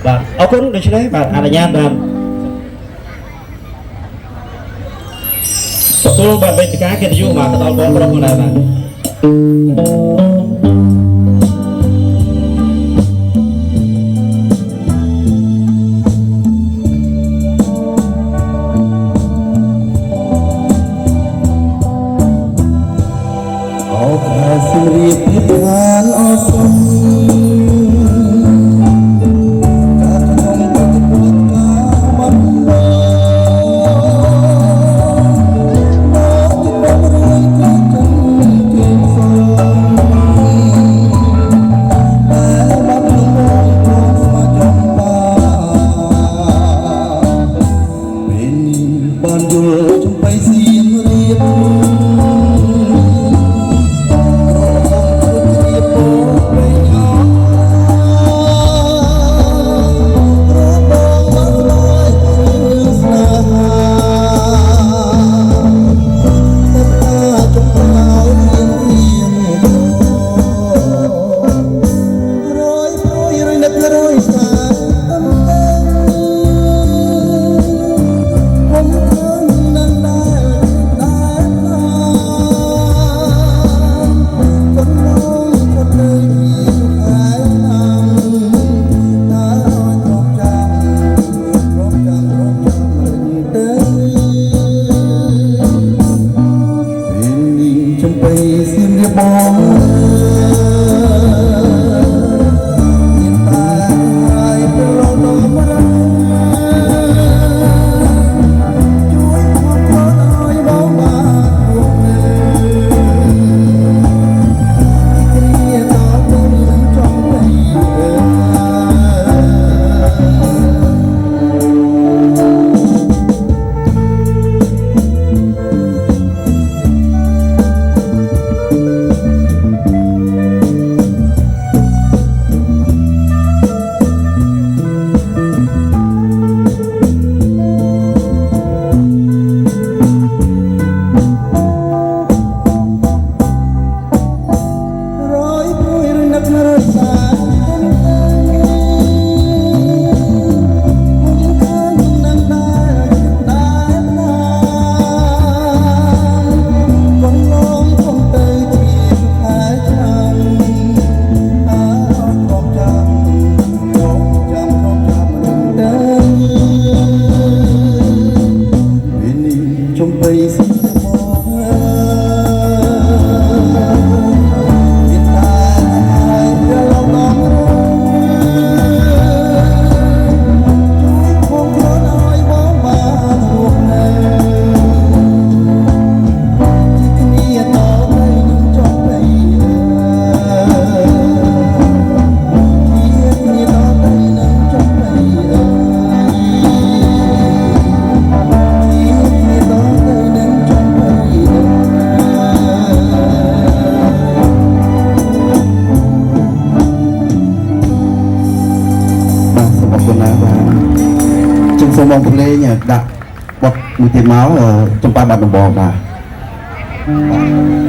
បាទអរគុណដូច្នេះបាទអនុញ្ញាតបាទទទួលបាទវេទិកាកិត្តិយសមកទៅដល់បងប្រុសផងដែរបាទសូមបងព្រលេងដាក់បទមួយទៀតមកចំប៉ាបាត់ដំបងបាទអូ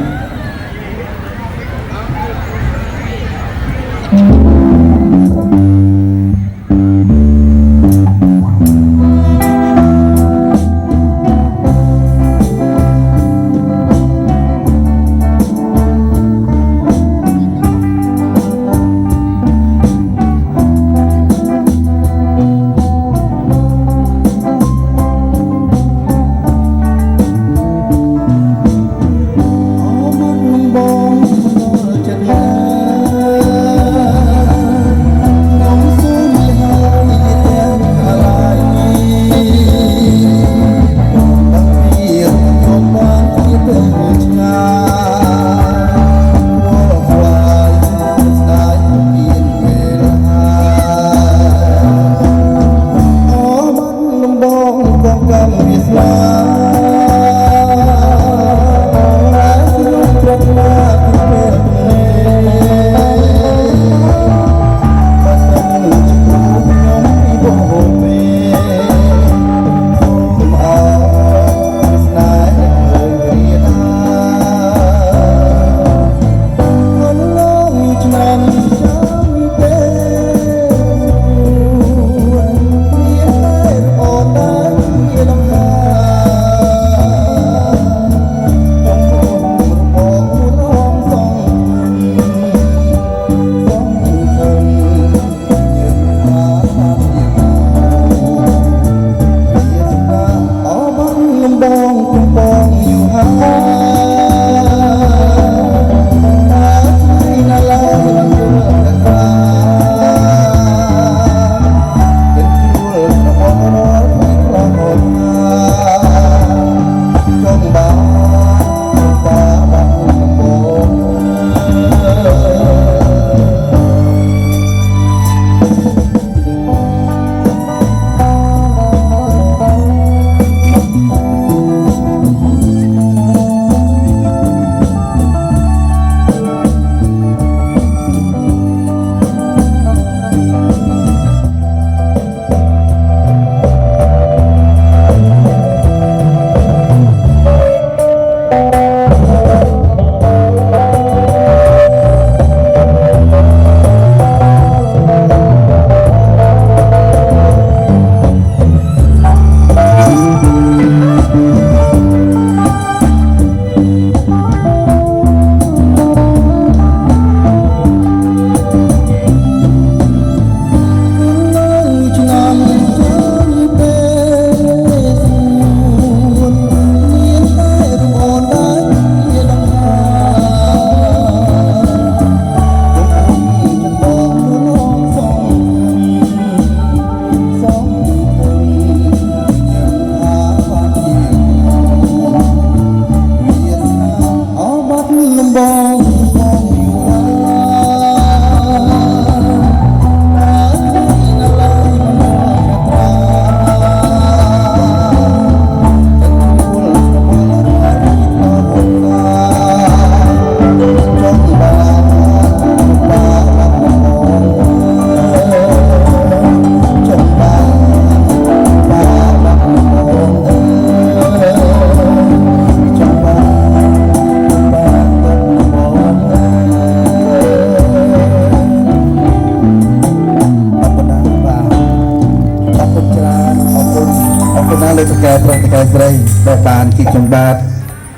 បណ្ដាលើកកែប្រតិកែស្រីដែលបានគិតចំបាត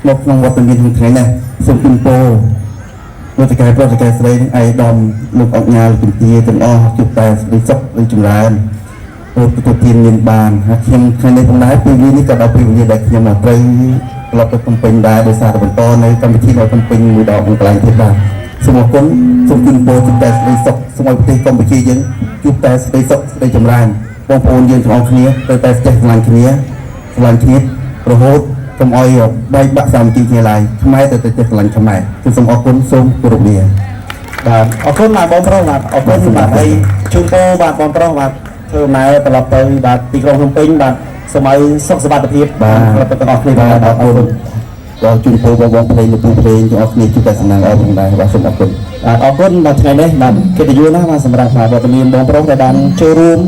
មកក្នុងវត្តមានក្នុងថ្ងៃនេះសូមជូនពរប្រតិកែស្រីនឹងឯកឧត្តមលោកអង្គញាលគន្ទាទាំងអស់ជួបតែសេចក្តីសុខនិងចម្រើនពុទ្ធទទួលទានមានបានហើយខ្ញុំថ្ងៃនេះផងដែរពេលនេះក៏ដល់ពេលវេលាដែលខ្ញុំមកត្រូវត្រឡប់ទៅភ្នំពេញដែរដោយសារតែបន្តនៅកម្មវិធីនៅភ្នំពេញមួយដងកន្លែងទៀតបាទសូមអរគុណសូមជូនពរជួបតែសេចក្តីសុខសូមឲ្យប្រទេសកម្ពុជាយើងជួបតែសេចក្តីសុខសេចក្តីចម្រើនបងប្អូនយើងទាំងអស់គ្នាត្រូវតែចេះស្រឡាញ់គ្នារហូតកុំឲ្យបែកបាក់សាមគ្គីគ្នាឡើយខ្មែរទៅចេះស្រឡាញ់ខ្មែរគឺសូមអរគុណសូមគោរពលាបាទអរគុណបាទបងប្រុសបាទអរគុណបាទហើយជូនពរបាទបងប្រុសបាទធ្វើម៉ែត្រឡប់ទៅបាទទីក្រុងភ្នំពេញបាទសូមឲ្យសុខសុវត្ថិភាពបាទទាំងអស់គ្នាបាទអរគុណដល់ជូនពរបងប្អូនលោកពូភ្លេងទាំងអស់គ្នាជួបតែសំណាងល្អផងដែរបាទសូមអរគុណបាទអរគុណបាទថ្ងៃនេះបាទកិត្តិយសណាស់បាទសម្រាប់វត្តមានបងប្រុសដែលបានចូលរួម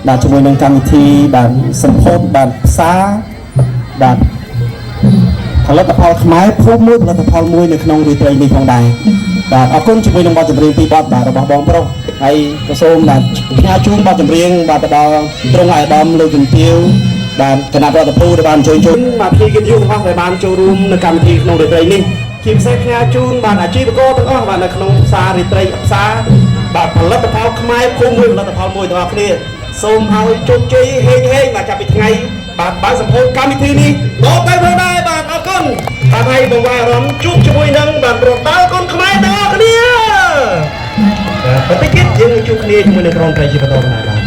បាទជាមួយនឹងកម្មវិធីបាទសម្ពោធបាទផ្សារបាទផលិតផលខ្មែរភូមិមួយផលិតផលមួយនៅក្នុងរាត្រីនេះផងដែរបាទអរគុណជាមួយនឹងបទចម្រៀងពីបទបាទរបស់បងប្រុសហើយក៏សូមបាទផ្ញើជូនបទចម្រៀងបាទទៅដល់ត្រង់អាយដាមលោកជំទាវបាទគណៈរដ្ឋពូដែលបានអញ្ជើញជូនបាទភ្ញៀវកិត្តិយសរបស់ដែលបានចូលរួមនៅកម្មវិធីក្នុងរាត្រីនេះជាពិសេសផ្ញើជូនបាទអាជីវករទាំងអស់បាទនៅក្នុងផ្សាររាត្រីផ្សារបាទផលិតផលខ្មែរភូមិមួយផលិតផលមួយទាំងអស់គ្នាសូមឲ្យជោគជ័យហេងបាទចាប់ពីថ្ងៃបាទបានសម្ពោធកម្មវិធីនេះដល់ទៅផងដែរបាទអរគុណបាទហើយបងវាយអារម្មណ៍ជួបជាមួយនឹងបាទរំដាល់កូនខ្មែរទាំងអស់គ្នាបាទបន្តិចទៀតយើងជួបគ្នាជាមួយនឹងក្រុមប្រជិបបន្តដែរបាទ